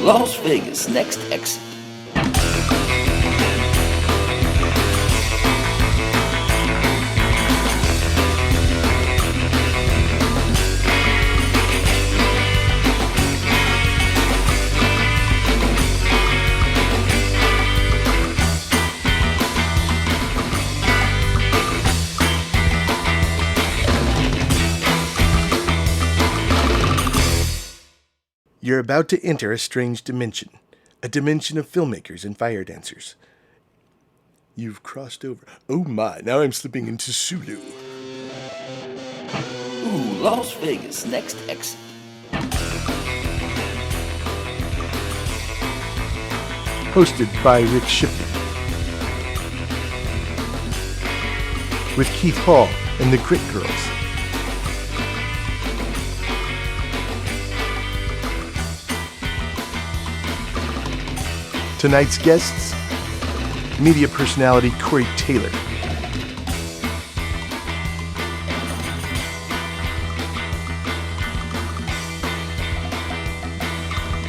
Las Vegas next exit. You're about to enter a strange dimension, a dimension of filmmakers and fire dancers. You've crossed over. Oh my, now I'm slipping into Sulu. Ooh, Las Vegas next exit. Hosted by Rick Shipley. With Keith Hall and the Grit Girls. Tonight's guests, media personality Corey Taylor.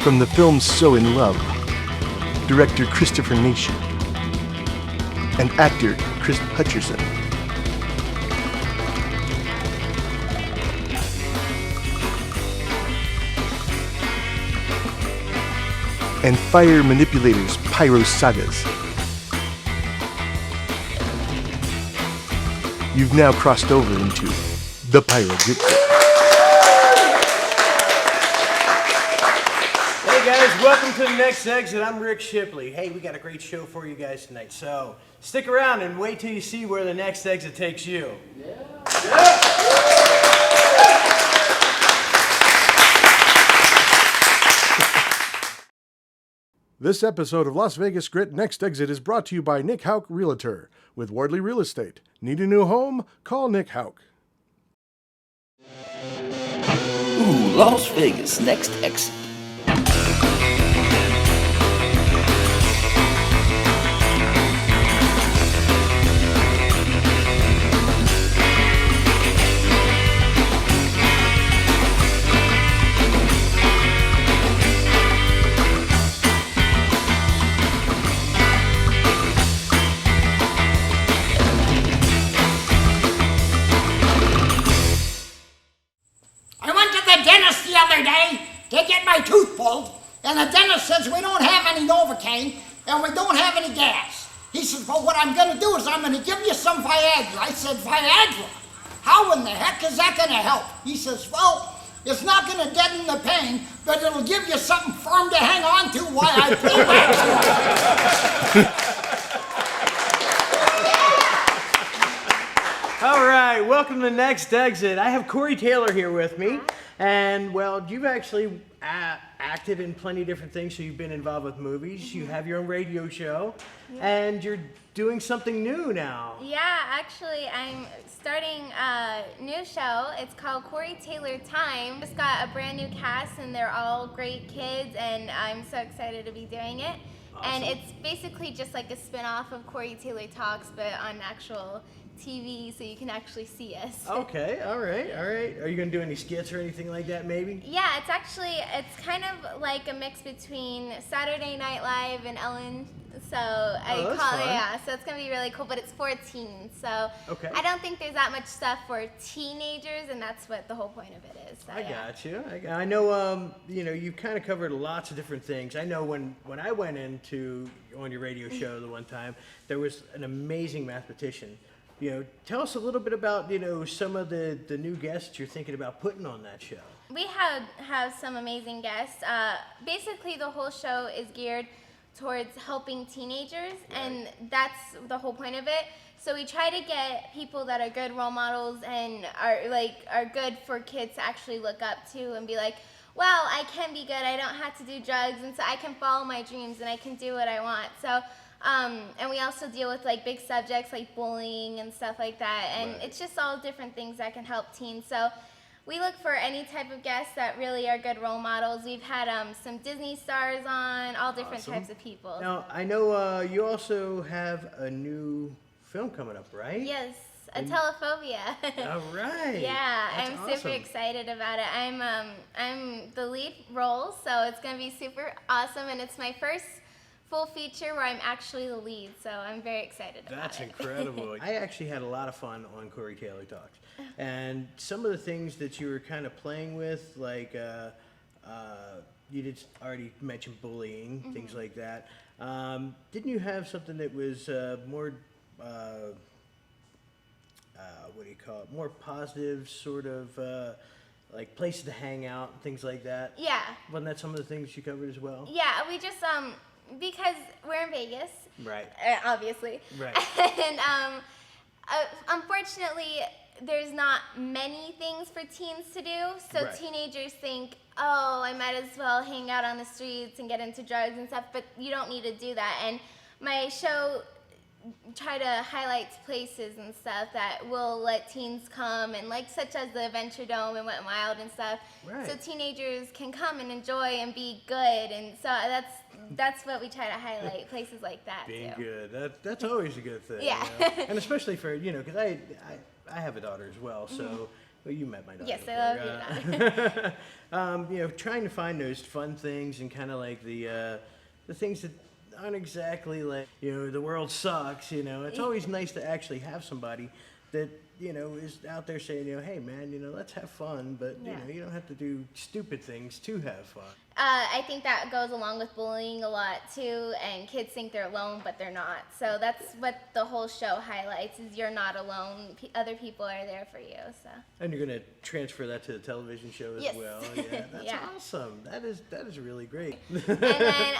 From the film So in Love, director Christopher Nation and actor Chris Hutcherson. And fire manipulators Pyro Sagas. You've now crossed over into the Pyro Grit. Hey guys, welcome to the next exit. I'm Rick Shipley. Hey, we got a great show for you guys tonight, so stick around and wait till you see where the next exit takes you. This episode of Las Vegas Grit Next Exit is brought to you by Nick Hauk Realtor. With Wardley Real Estate. Need a new home? Call Nick Hauk. Ooh, Las Vegas next exit. To get my tooth pulled, and the dentist says we don't have any Novocaine and we don't have any gas. He says, well, what I'm going to do is I'm going to give you some Viagra. I said, Viagra? How in the heck is that going to help? He says, well, it's not going to deaden the pain, but it'll give you something firm to hang on to while I pull that. All right, welcome to the next exit. I have Corey Taylor here with me. And, well, you've actually acted in plenty of different things. So you've been involved with movies, you have your own radio show, and you're doing something new now. Yeah, actually, I'm starting a new show. It's called Corey Taylor Time. Just got a brand new cast, and they're all great kids, and I'm so excited to be doing it. Awesome. And it's basically just like a spin-off of Corey Taylor Talks, but on actual TV, so you can actually see us. Okay, all right. Are you going to do any skits or anything like that, maybe? Yeah, it's kind of like a mix between Saturday Night Live and Ellen. So I call it, so it's going to be really cool, but it's for teens. So okay. I don't think there's that much stuff for teenagers, and that's what the whole point of it is. So, I got you. I know, you've kind of covered lots of different things. I know when I went on your radio show the one time, there was an amazing mathematician. Tell us a little bit about, some of the new guests you're thinking about putting on that show. We have some amazing guests. Basically, the whole show is geared towards helping teenagers, and that's the whole point of it. So we try to get people that are good role models and are good for kids to actually look up to and be like, well, I can be good. I don't have to do drugs, and so I can follow my dreams and I can do what I want. So. And we also deal with like big subjects like bullying and stuff like that, and it's just all different things that can help teens. So we look for any type of guests that really are good role models. We've had some Disney stars on, all different types of people. Now I know you also have a new film coming up, right? Yes, a telephobia. All right. Yeah, That's I'm awesome. super excited about it. I'm the lead role, so it's gonna be super awesome, and it's my first full feature where I'm actually the lead, so I'm very excited about That's it. incredible. I actually had a lot of fun on Corey Taylor Talks. And some of the things that you were kind of playing with, like you did already mention bullying, things like that. Didn't you have something that was more, what do you call it, more positive, sort of like places to hang out, things like that? Yeah. Wasn't that some of the things you covered as well? Yeah, we just because we're in Vegas, Right. Obviously, Right. and unfortunately, there's not many things for teens to do. So Right. teenagers think, oh, I might as well hang out on the streets and get into drugs and stuff. But you don't need to do that. And my show try to highlight places and stuff that will let teens come, and like such as the Adventure Dome and Wet n Wild and stuff. Right. So teenagers can come and enjoy and be good, and so that's what we try to highlight, places like that Being too. good. That's always a good thing. Yeah. You know? And especially for, because I have a daughter as well, so well, you met my daughter. Yes, I love before. Trying to find those fun things and kind of like the things that aren't exactly like, the world sucks, It's always nice to actually have somebody that, is out there saying, hey man, let's have fun, but Yeah. you don't have to do stupid things to have fun. I think that goes along with bullying a lot too, and kids think they're alone, but they're not. So that's what the whole show highlights: is you're not alone. Other people are there for you. So. And you're going to transfer that to the television show as Yes. well. Yeah, that's Yeah. awesome. That is really great. And then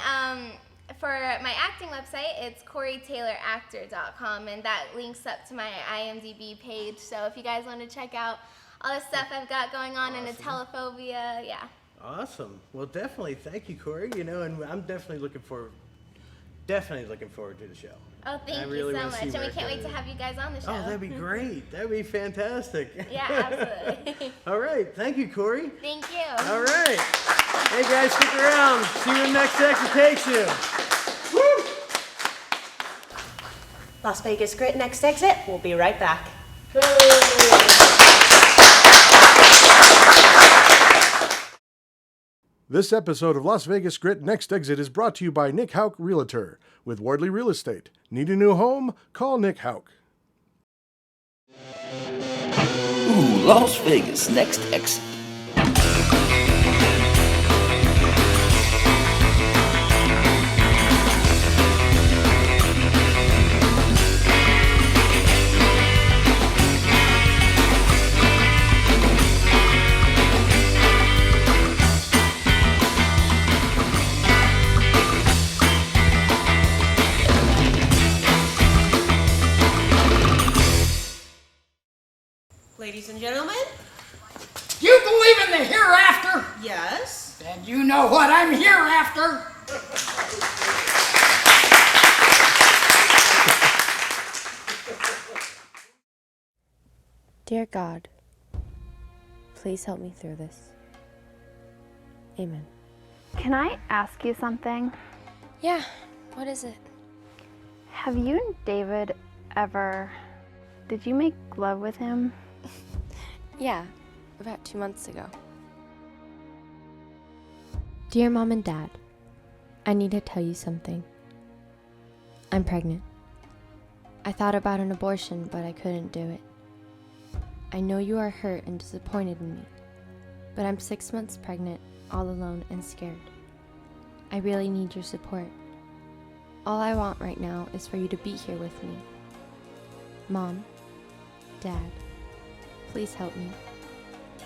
for my acting website, it's CoreyTaylorActor.com, and that links up to my IMDb page. So if you guys want to check out all the stuff I've got going on in the telephobia, yeah. Awesome. Well, definitely. Thank you, Corey. And I'm definitely looking forward to the show. Oh, thank I you really so wanna much. see And we where it can't wait to goes. have you guys on the show. Oh, that'd be great. That'd be fantastic. Yeah, absolutely. All right. Thank you, Corey. Thank you. All right. Hey, guys, stick around. See you when next exit takes you. Woo! Las Vegas Grit Next Exit. We'll be right back. This episode of Las Vegas Grit Next Exit is brought to you by Nick Hauk Realtor. With Wardley Real Estate. Need a new home? Call Nick Hauk. Ooh, Las Vegas, next exit. Ladies and gentlemen, You believe in the hereafter? yes. Then you know what I'm here after. Dear God, please help me through this. Amen. Can I ask you something? Yeah, what is it? Have you and David did you make love with him? Yeah, about 2 months ago. Dear Mom and Dad, I need to tell you something. I'm pregnant. I thought about an abortion, but I couldn't do it. I know you are hurt and disappointed in me, but I'm 6 months pregnant, all alone and scared. I really need your support. All I want right now is for you to be here with me. Mom, Dad, please help me.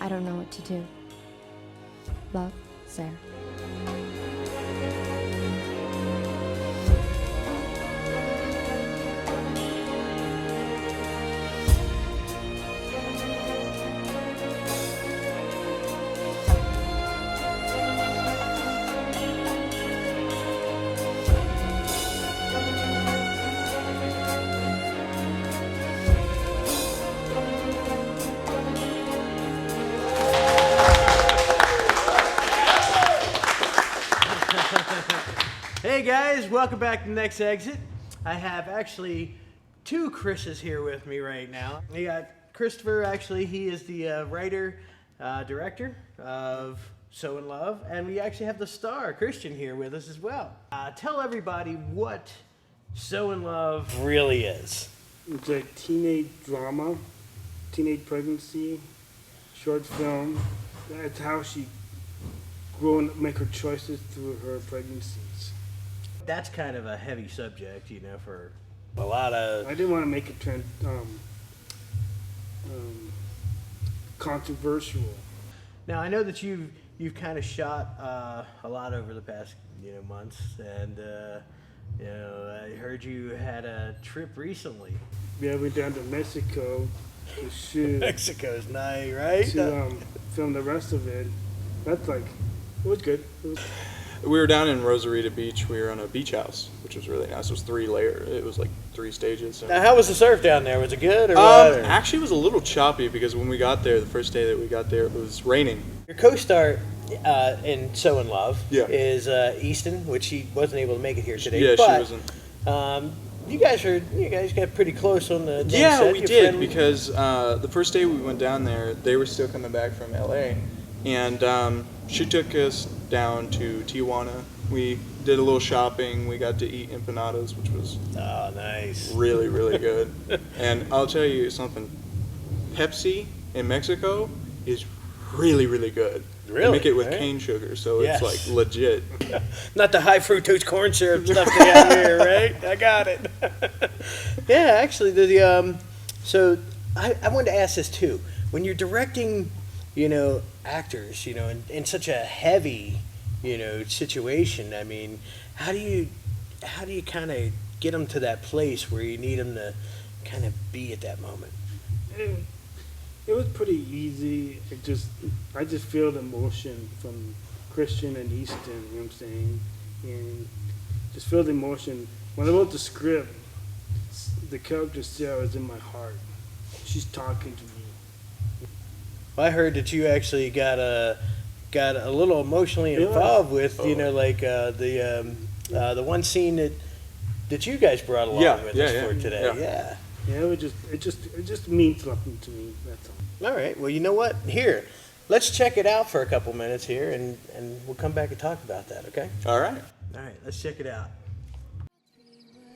I don't know what to do. Love, Sarah. Hey guys, welcome back to Next Exit. I have actually two Chris's here with me right now. We got Christopher, actually, he is the writer, director of So in Love, and we actually have the star, Christian, here with us as well. Tell everybody what So in Love really is. It's a teenage drama, teenage pregnancy, short film. That's how she grew and make her choices through her pregnancies. That's kind of a heavy subject, you know, for a lot of... I didn't want to make it controversial. Now, I know that you've kind of shot a lot over the past, months, and, I heard you had a trip recently. Yeah, we went down to Mexico to shoot. Mexico's nice, right? To film the rest of it. That's it was good. We were down in Rosarita Beach. We were on a beach house, which was really nice. It was 3 layer. It was like 3 stages. So. Now, how was the surf down there? Was it good or what? Actually, it was a little choppy because when we got there, the first day that we got there, it was raining. Your co-star in So in Love is Easton, which she wasn't able to make it here today. Yeah, but, she wasn't. You guys got pretty close on the Yeah, set. we You're did friendly. because the first day we went down there, they were still coming back from LA, and she took us down to Tijuana. We did a little shopping. We got to eat empanadas, which was nice, really, really good. And I'll tell you something: Pepsi in Mexico is really, really good. Really? They make it with Right. cane sugar, so Yes. it's like legit. Not the high fructose corn syrup stuff they have here, right? I got it. Yeah, actually, so I wanted to ask this too. When you're directing, actors, in such a heavy, situation, I mean, how do you kind of get them to that place where you need them to kind of be at that moment? It was pretty easy. I just feel the emotion from Christian and Easton, you know what I'm saying? And just feel the emotion. When I wrote the script, the character Sarah is in my heart. She's talking to me. Well, I heard that you actually got a little emotionally involved with, the one scene that you guys brought along with us for today. Yeah. Yeah, it just means something to me. That's all. All right. Well, you know what? Here, let's check it out for a couple minutes here, and we'll come back and talk about that. Okay? All right. All right. Let's check it out.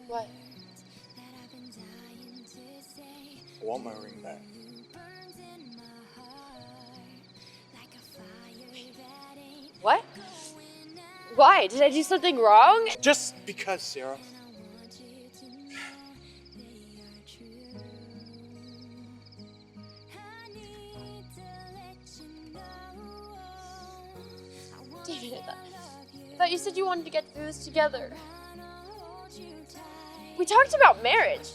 What? I want my ring back. What? Why? Did I do something wrong? Just because, Sarah. David, I thought you said you wanted to get through this together. We talked about marriage.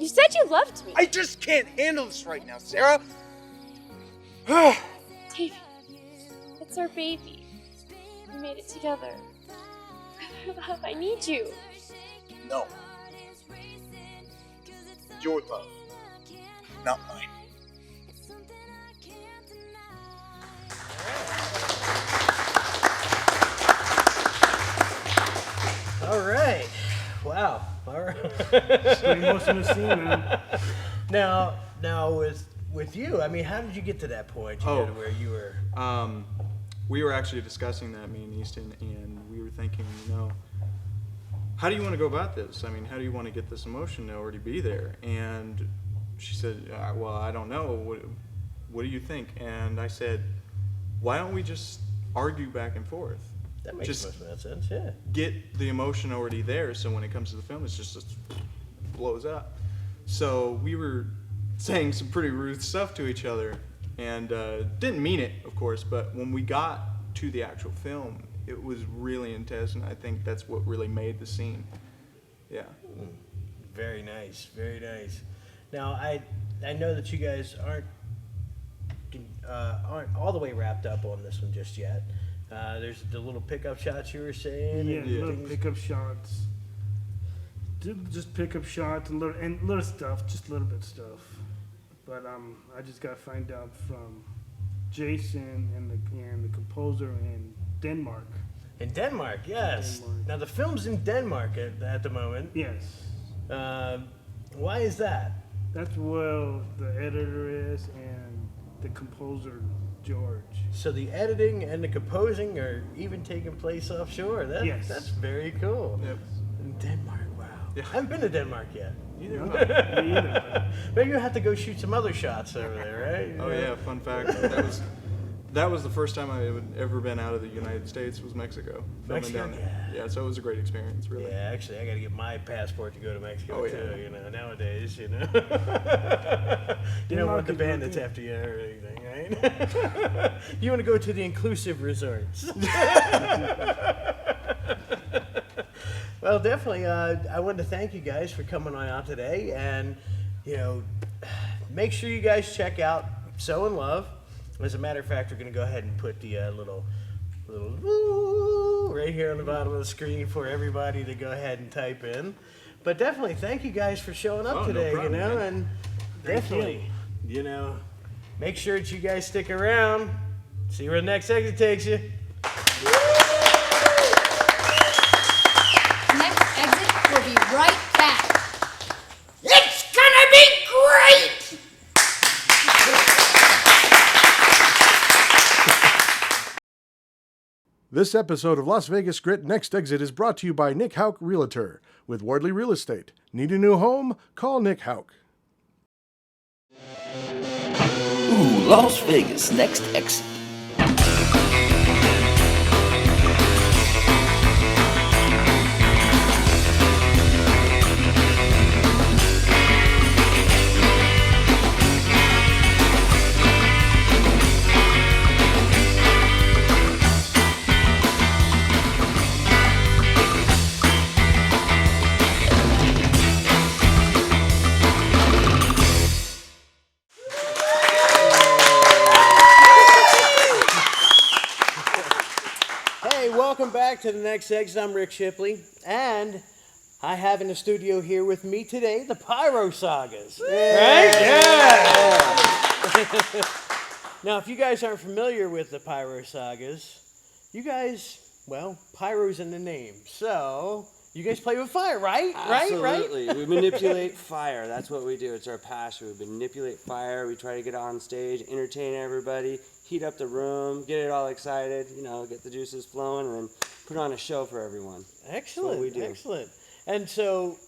You said you loved me. I just can't handle this right now, Sarah. David, it's our baby. We made it together. Love, I need you. No. Your love, not mine. All right. Wow. All right. Pretty emotional scene, man. Now with you, I mean, how did you get to that point? To where you were. We were actually discussing that, me and Easton, and we were thinking, how do you want to go about this? I mean, how do you want to get this emotion to already be there? And she said, well, I don't know. What do you think? And I said, why don't we just argue back and forth? That makes just most of that sense, yeah. Get the emotion already there, so when it comes to the film, it's just blows up. So we were saying some pretty rude stuff to each other, and didn't mean it, of course, but when we got to the actual film, it was really intense, and I think that's what really made the scene. Yeah. Very nice, very nice. Now, I know that you guys aren't all the way wrapped up on this one just yet. There's the little pickup shots you were saying. Yeah, and little things. pickup shots. Just pickup shots and little stuff, just a little bit stuff. But I just got to find out from Jason and the composer in Denmark. In Denmark, yes. Denmark. Now the film's in Denmark at the moment. Yes. Why is that? That's where the editor is and the composer, George. So the editing and the composing are even taking place offshore. Yes. That's very cool. Yep. In Denmark, wow. Yeah. I haven't been to Denmark yet. Either. No, me either. Maybe you have to go shoot some other shots over there, right? Oh yeah, fun fact. That was the first time I had ever been out of the United States, was Mexico. Filming Mexico, down there. Yeah, so it was a great experience, really. Yeah, actually, I got to get my passport to go to Mexico Oh, yeah. too. You know, nowadays, you know, you don't want the bandits after you or anything, right? You want to go to the inclusive resorts. Well, definitely. I wanted to thank you guys for coming on out today, and you know, make sure you guys check out So in Love. As a matter of fact, we're going to go ahead and put the little woo right here on the bottom of the screen for everybody to go ahead and type in. But definitely, thank you guys for showing up today. problem, you know, man. and definitely, you know, make sure that you guys stick around. See where the next exit takes you. Next exit will be right back. It's gonna be great! This episode of Las Vegas Grit Next Exit is brought to you by Nick Hauk Realtor. With Wardley Real Estate. Need a new home? Call Nick Hauk. Ooh, Las Vegas, next exit. Welcome back to the next exit. I'm Rick Shipley, and I have in the studio here with me today the Pyro Sagas. Right? Yeah! Now, if you guys aren't familiar with the Pyro Sagas, you guys, well, pyro's in the name, so you guys play with fire, right? Absolutely. We manipulate fire. That's what we do. It's our passion. We manipulate fire. We try to get on stage, entertain everybody, heat up the room, get it all excited, you know, get the juices flowing, and then put on a show for everyone. Excellent. That's what we do. Excellent. And so,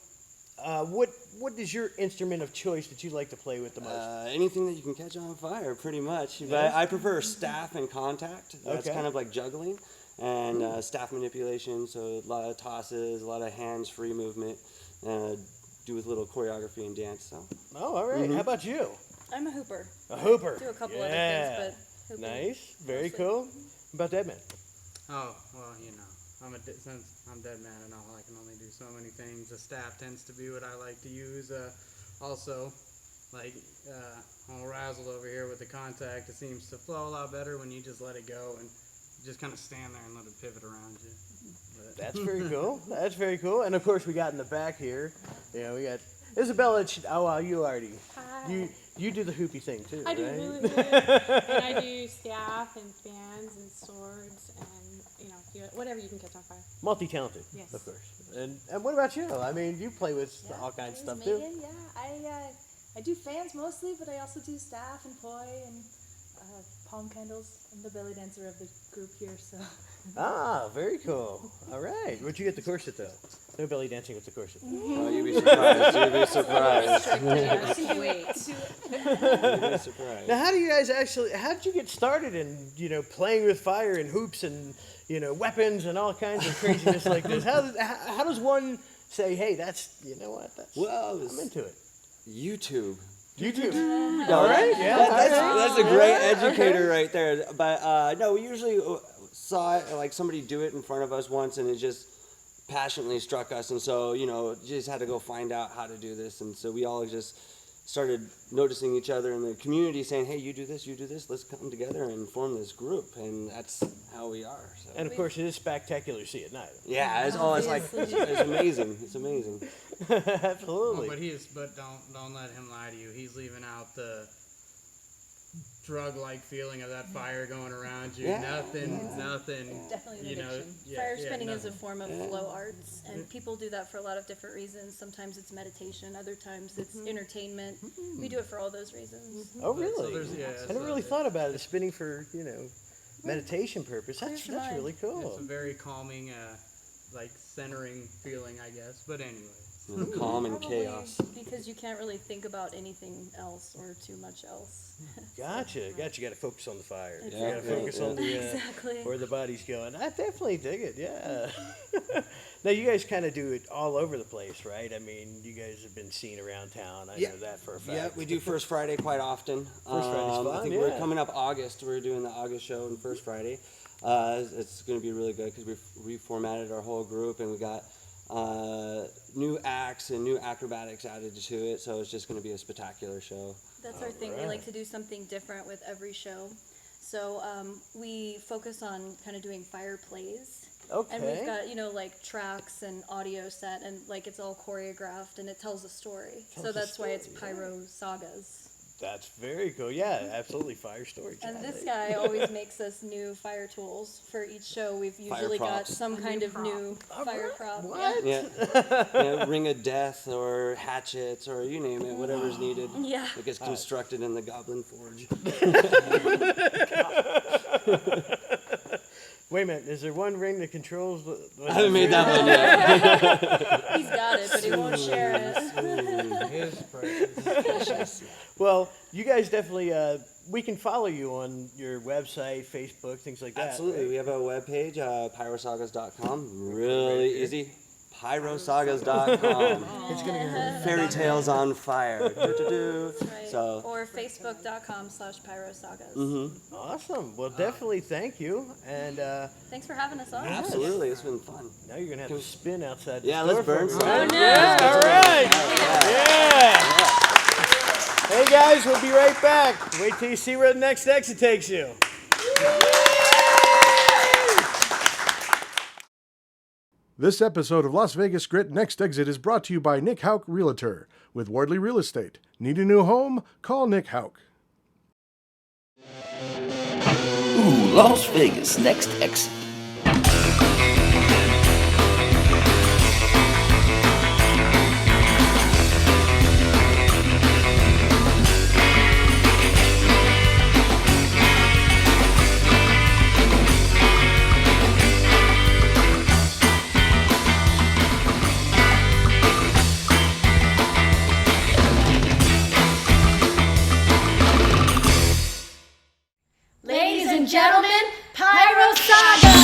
what is your instrument of choice that you like to play with the most? Anything that you can catch on fire, pretty much. Yes. But I prefer staff and contact. That's Okay. kind of like juggling. And staff manipulation, so a lot of tosses, a lot of hands-free movement, do with a little choreography and dance. So. Oh, all right. How about you? I'm a hooper. A hooper. Do a couple Yeah. other things, but hooping. Nice. Very cool. How about that, man? Oh, well, you know, since I'm dead man and all, I can only do so many things. The staff tends to be what I like to use. Also, like, I'm razzled over here with the contact. It seems to flow a lot better when you just let it go and just kind of stand there and let it pivot around you. But That's very cool. That's very cool. And of course, we got in the back here. Yeah, we got Isabella. Oh, well, you already. Hi. You do the hoopy thing too, I do right? really good. And I do staff and fans and swords and, you know, whatever you can catch on fire. Multi-talented, Yes. of course. And what about you? I mean, you play with all kinds of stuff too. Megan, yeah. I do fans mostly, but I also do staff and poi and palm candles. I'm the belly dancer of the group here, so. Ah, very cool. All right. Where'd you get the corset though? No belly dancing with the corset. Oh, you'd be surprised. You'd be surprised. Wait. You'd be surprised. Now, how did you get started in, you know, playing with fire and hoops and, you know, weapons and all kinds of craziness like this? How does one say, hey, I'm into it? YouTube. All right. Yeah. That's a great educator right there. But no, we usually saw it, like somebody do it in front of us once, and it just passionately struck us. And so, you know, just had to go find out how to do this. And so we all just started noticing each other in the community, saying, "Hey, you do this, let's come together and form this group." And that's how we are. So. And of course, it is spectacular to see at night. Yeah, it's amazing. It's amazing. Absolutely. But don't let him lie to you. He's leaving out the drug-like feeling of that fire going around you. Yeah. Nothing. Definitely an You know, addiction. Fire spinning is a nothing. form of flow arts, and people do that for a lot of different reasons. Sometimes it's meditation, other times it's entertainment. We do it for all those reasons. Oh, really? So there's- yeah, I never really thought about it. Spinning for, meditation purpose. That's really cool. It's a very calming, like centering feeling, I guess. But anyway. Calm and Probably chaos. because you can't really think about anything else or too much else. Gotcha. You got to focus on the fire. You Exactly. got to focus on the Exactly. where the body's going. I definitely dig it. Yeah. Now you guys kind of do it all over the place, right? I mean, you guys have been seen around town. I know that for a fact. Yeah, we do First Friday quite often. First Friday's fun, I think we're coming up August. We're doing the August show on First Friday. It's going to be really good because we've reformatted our whole group and we got new acts and new acrobatics added to it. So it's just going to be a spectacular show. That's our thing. We like to do something different with every show. So we focus on kind of doing fire plays. Okay. And we've got, like tracks and audio set and like it's all choreographed and it tells a story. So that's why it's Pyro Sagas. That's very cool. Yeah, absolutely. Fire story. And this guy always makes us new fire tools for each show. We've usually got props. some kind of new fire prop. What? Yeah, Ring of Death or hatchets or you name it, whatever's needed. Yeah. It gets constructed in the Goblin Forge. Wait a minute. Is there one ring that controls the... I haven't made that one yet. He's got it, but he won't share it. His precious. Well, you guys definitely, we can follow you on your website, Facebook, things like that. Absolutely. Right? We have a webpage, pyrosagas.com. Really easy. Pyrosagas.com. Fairy tales on fire. That's right. So, Or facebook.com/pyrosagas. Awesome. Well, definitely thank you. And Thanks for having us on. absolutely. It's been fun. now you're going to have to spin outside the Yeah, store let's for burn me, some. right? Oh, no. Yeah, all right. Yeah. Hey, guys, we'll be right back. Wait till you see where the next exit takes you. This episode of Las Vegas Grit Next Exit is brought to you by Nick Hauk Realtor with Wardley Real Estate. Need a new home? Call Nick Hauk. Ooh, Las Vegas Next Exit. Ladies and gentlemen, Pyro Sagas!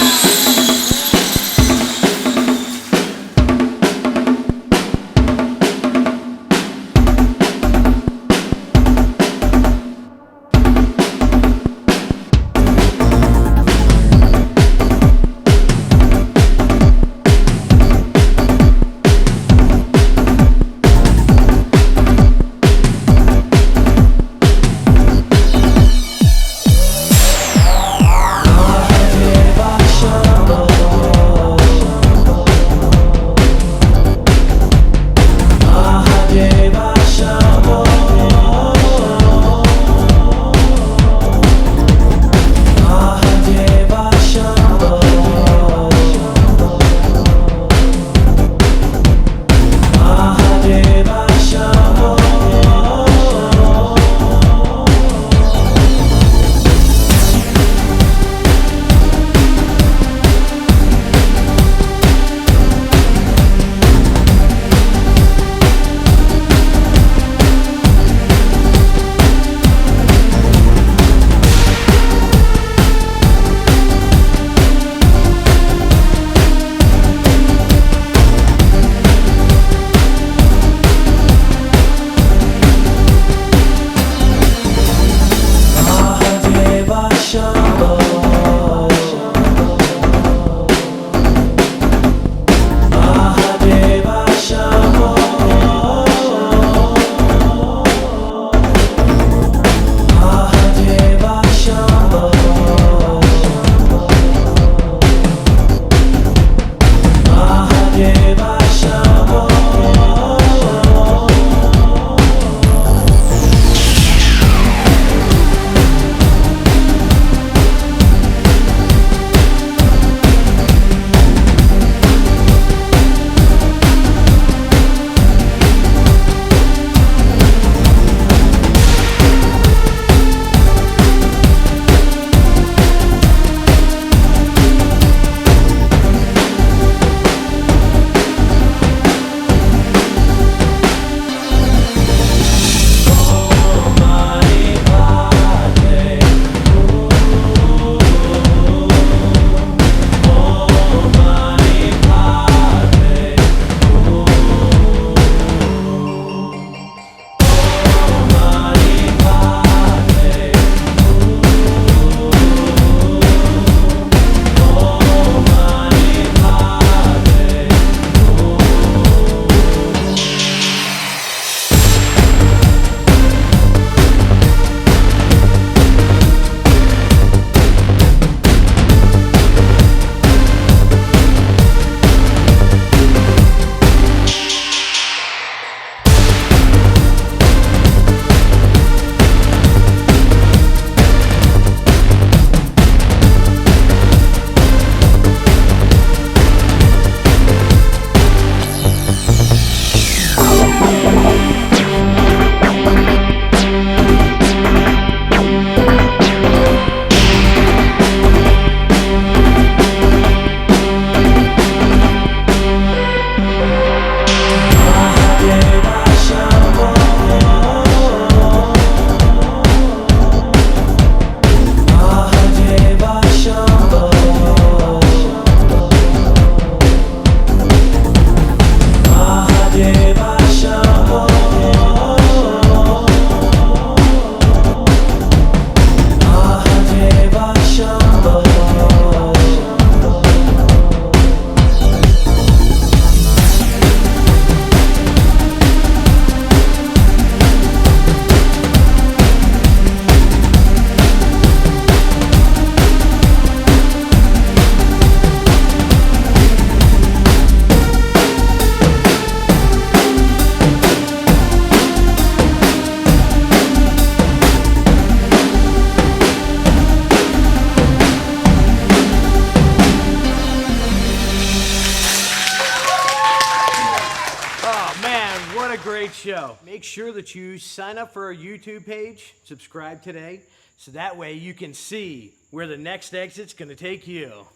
great show. Make sure that you sign up for our YouTube page, subscribe today, so that way you can see where the next exit's gonna take you.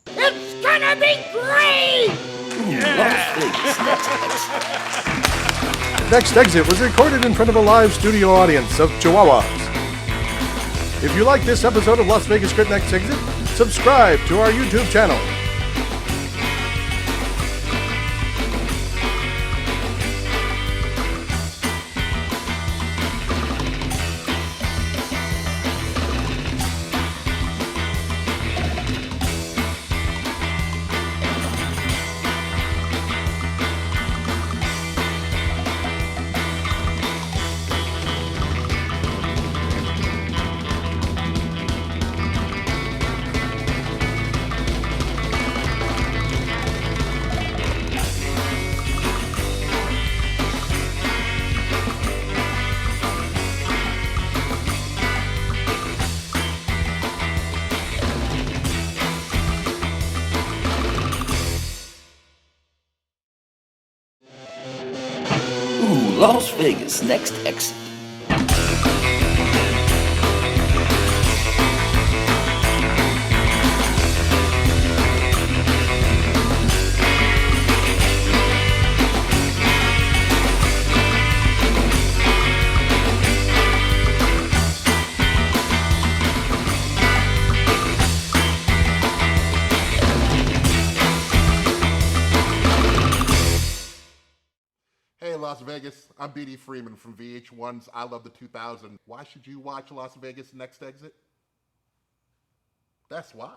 It's gonna be great! Las Vegas Next Exit. Next Exit was recorded in front of a live studio audience of Chihuahuas. If you like this episode of Las Vegas Grit Next Exit, subscribe to our YouTube channel. Las Vegas Next Exit. Hey, Las Vegas, I'm B.D. Freeman from VH1's I Love the 2000. Why should you watch Las Vegas Next Exit? That's why.